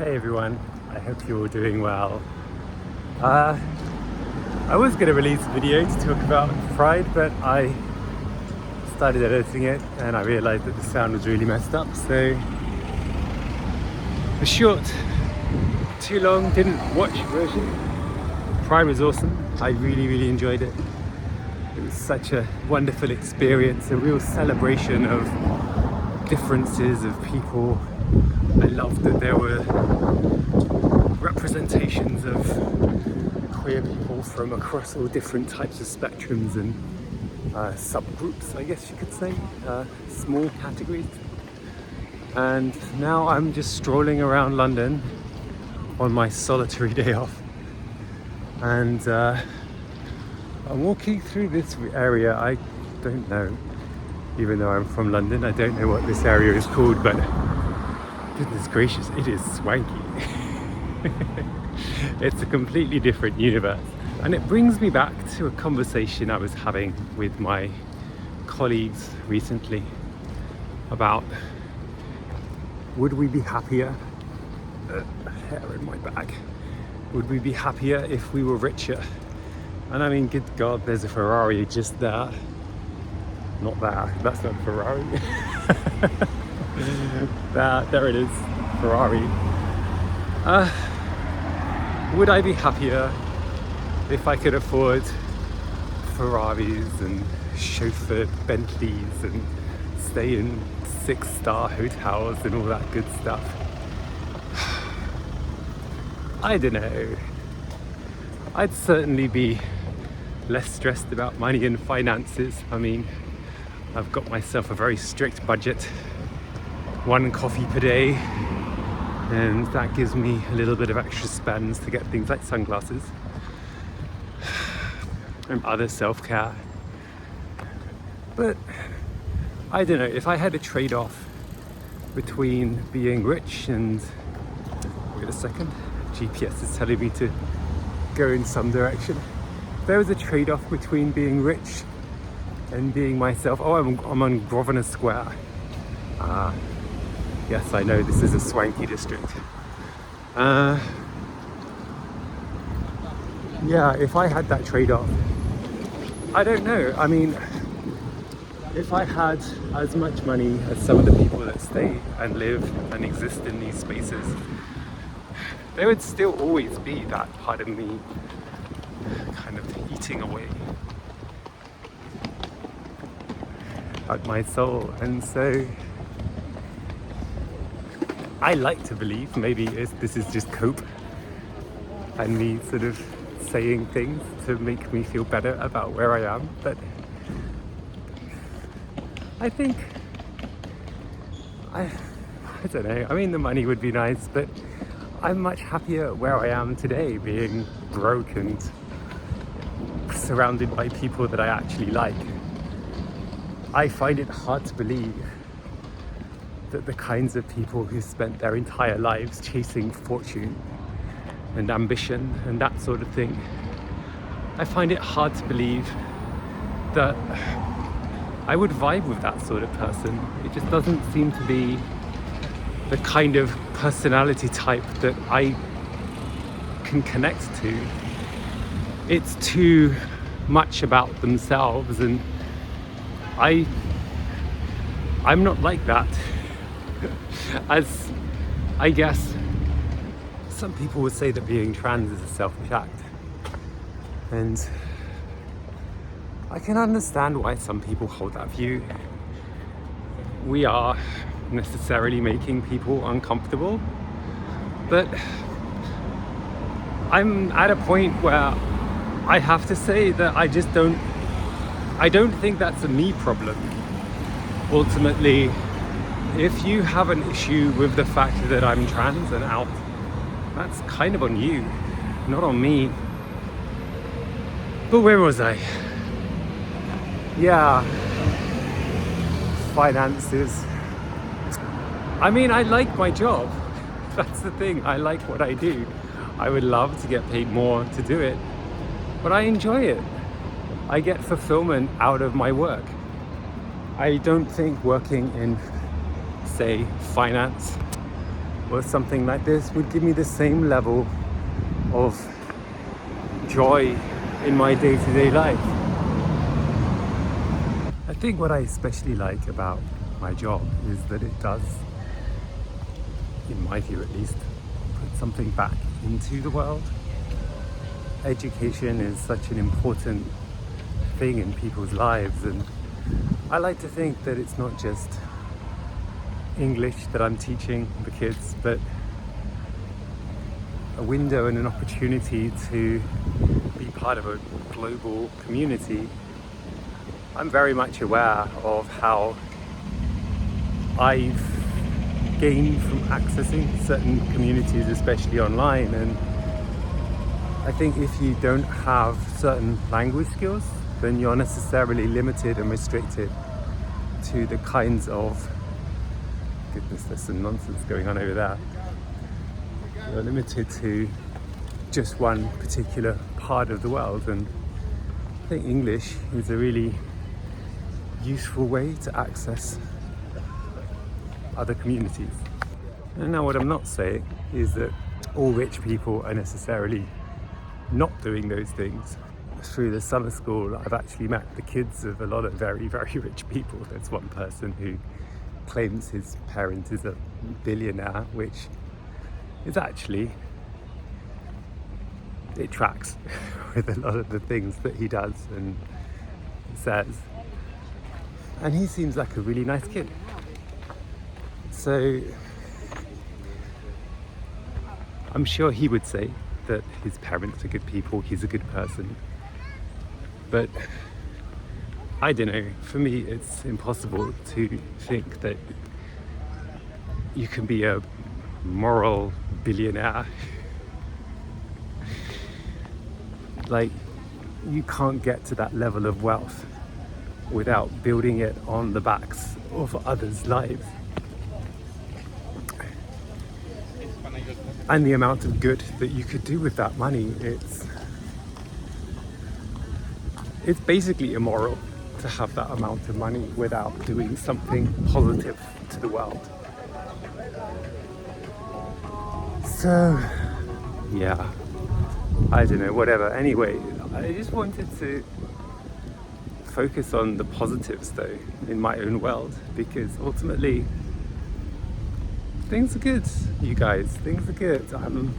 Hey everyone, I hope you're all doing well. I was going to release a video to talk about Pride, but I started editing it and I realized that the sound was really messed up. So the short, too long, didn't watch version. Pride was awesome. I really enjoyed it. It was such a wonderful experience, a real celebration of differences of people. I loved that there were representations of queer people from across all different types of spectrums and subgroups, I guess you could say, small categories. And now I'm just strolling around London on my solitary day off, and I'm walking through this area. I don't know, even though I'm from London, I don't know what this area is called, but goodness gracious, it is swanky. It's a completely different universe, and it brings me back to a conversation I was having with my colleagues recently about, would we be happier, hair in my bag, would we be happier if we were richer? And I mean, good God, there's a Ferrari just there. Not there, that's not a Ferrari. There it is, Ferrari. Would I be happier if I could afford Ferraris and chauffeured Bentleys and stay in 6-star hotels and all that good stuff? I don't know. I'd certainly be less stressed about money and finances. I mean, I've got myself a very strict budget, 1 coffee per day, and that gives me a little bit of extra spends to get things like sunglasses and other self-care. But I don't know, if I had a trade-off between being rich and, wait a second, GPS is telling me to go in some direction. If there was a trade-off between being rich and being myself. Oh, I'm on Grosvenor Square. Yes, I know this is a swanky district. Yeah, if I had that trade-off, I don't know. I mean, if I had as much money as some of the people that stay and live and exist in these spaces, there would still always be that part of me kind of eating away at my soul. And so I like to believe, maybe this is just cope and me sort of saying things to make me feel better about where I am, but I think, I don't know, I mean, the money would be nice, but I'm much happier where I am today, being broke and surrounded by people that I actually like. I find it hard to believe that the kinds of people who spent their entire lives chasing fortune and ambition and that sort of thing, I find it hard to believe that I would vibe with that sort of person. It just doesn't seem to be the kind of personality type that I can connect to. It's too much about themselves, and I'm not like that. As I guess some people would say that being trans is a selfish act, and I can understand why some people hold that view. We are necessarily making people uncomfortable, but I'm at a point where I have to say that I don't think that's a me problem. Ultimately, if you have an issue with the fact that I'm trans and out, that's kind of on you, not on me. But where was I? Yeah, finances. I mean, I like my job. That's the thing, I like what I do. I would love to get paid more to do it, but I enjoy it. I get fulfillment out of my work. I don't think working in, say, finance or something like this would give me the same level of joy in my day-to-day life. I think what I especially like about my job is that it does, in my view at least, put something back into the world. Education is such an important thing in people's lives, and I like to think that it's not just English that I'm teaching the kids, but a window and an opportunity to be part of a global community. I'm very much aware of how I've gained from accessing certain communities, especially online, and I think if you don't have certain language skills, then you're necessarily limited and restricted to the kinds of, goodness, there's some nonsense going on over there. You're limited to just one particular part of the world, and I think English is a really useful way to access other communities. And now what I'm not saying is that all rich people are necessarily not doing those things. Through the summer school, I've actually met the kids of a lot of very, very rich people. There's one person who claims his parent is a billionaire, which is actually, it tracks with a lot of the things that he does and says. And he seems like a really nice kid. So I'm sure he would say that his parents are good people, he's a good person. But I don't know, for me it's impossible to think that you can be a moral billionaire. Like, you can't get to that level of wealth without building it on the backs of others' lives. And the amount of good that you could do with that money, it's basically immoral to have that amount of money without doing something positive to the world. So, yeah, I don't know, whatever. Anyway, I just wanted to focus on the positives though in my own world, because ultimately things are good, you guys, things are good. I'm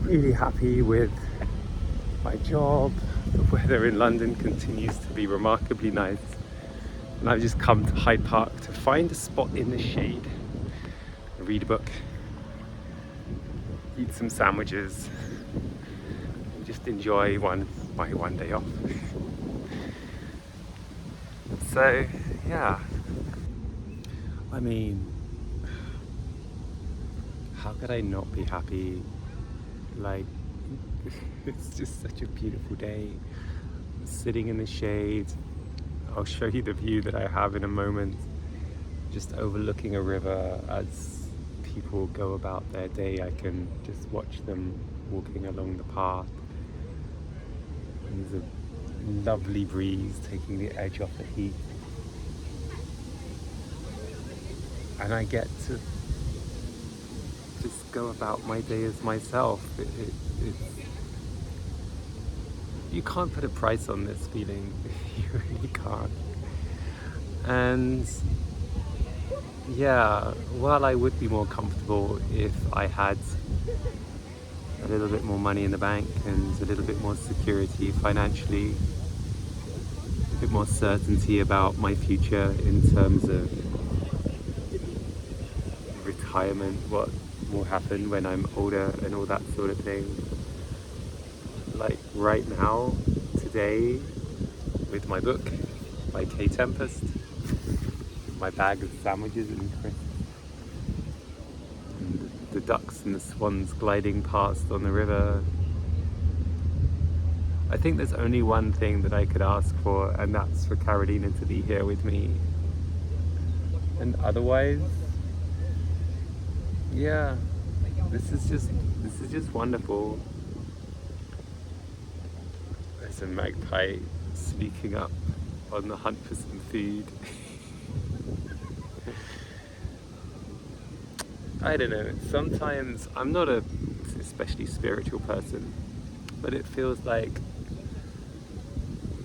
really happy with my job. The weather in London continues to be remarkably nice, and I've just come to Hyde Park to find a spot in the shade, read a book, eat some sandwiches, and just enjoy my one day off. So yeah, I mean, how could I not be happy? Like, it's just such a beautiful day. I'm sitting in the shade. I'll show you the view that I have in a moment. Just overlooking a river as people go about their day. I can just watch them walking along the path. And there's a lovely breeze taking the edge off the heat. And I get to just go about my day as myself. You can't put a price on this feeling. You really can't. And yeah, while I would be more comfortable if I had a little bit more money in the bank and a little bit more security financially, a bit more certainty about my future in terms of retirement, what will happen when I'm older and all that sort of thing. Like right now, today, with my book by Kay Tempest, my bag of sandwiches and crisps, and the ducks and the swans gliding past on the river, I think there's only one thing that I could ask for, and that's for Carolina to be here with me. And otherwise, yeah, this is just wonderful. There's a magpie speaking up on the hunt for some food. I don't know, sometimes I'm not a especially spiritual person, but it feels like,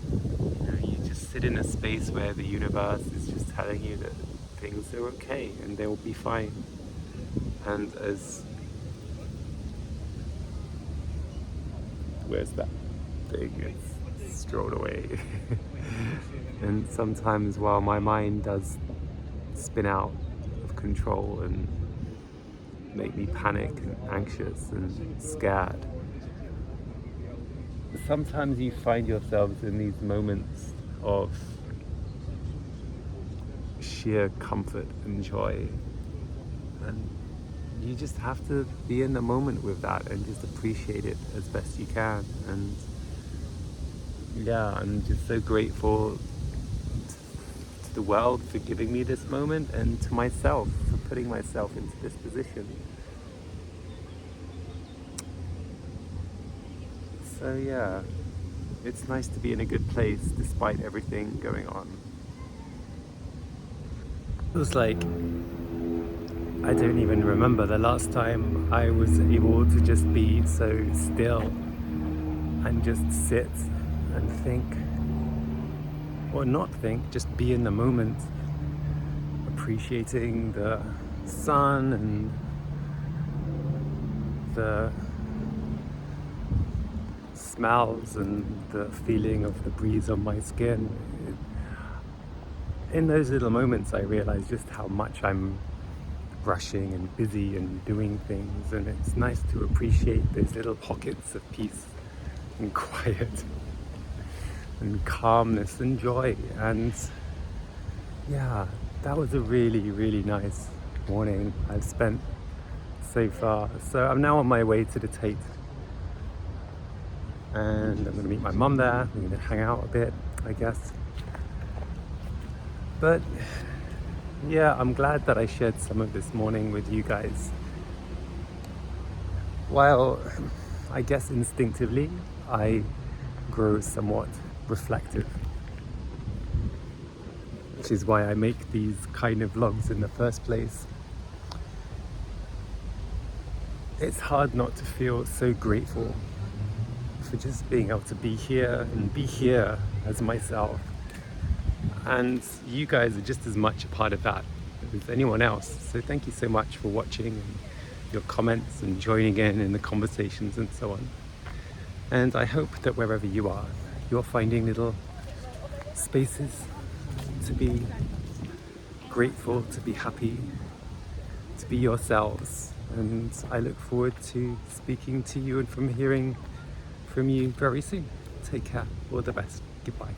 you know, you just sit in a space where the universe is just telling you that things are okay and they will be fine. And as where's that thing? It's strolled away. And sometimes while my mind does spin out of control and make me panic and anxious and scared, sometimes you find yourselves in these moments of sheer comfort and joy, and you just have to be in the moment with that and just appreciate it as best you can. And yeah, I'm just so grateful to the world for giving me this moment, and to myself for putting myself into this position. So yeah, it's nice to be in a good place despite everything going on. It was like, I don't even remember the last time I was able to just be so still and just sit and think, or not think, just be in the moment, appreciating the sun and the smells and the feeling of the breeze on my skin. In those little moments I realize just how much I'm rushing and busy and doing things, and it's nice to appreciate those little pockets of peace and quiet and calmness and joy. And yeah, that was a really, really nice morning I've spent so far. So I'm now on my way to the Tate, and I'm going to meet my mum there. We're going to hang out a bit, I guess. But yeah, I'm glad that I shared some of this morning with you guys. While I guess instinctively I grow somewhat reflective, which is why I make these kind of vlogs in the first place. It's hard not to feel so grateful for just being able to be here and be here as myself. And you guys are just as much a part of that as anyone else. So thank you so much for watching and your comments and joining in the conversations and so on. And I hope that wherever you are, you're finding little spaces to be grateful, to be happy, to be yourselves. And I look forward to speaking to you and from hearing from you very soon. Take care. All the best. Goodbye.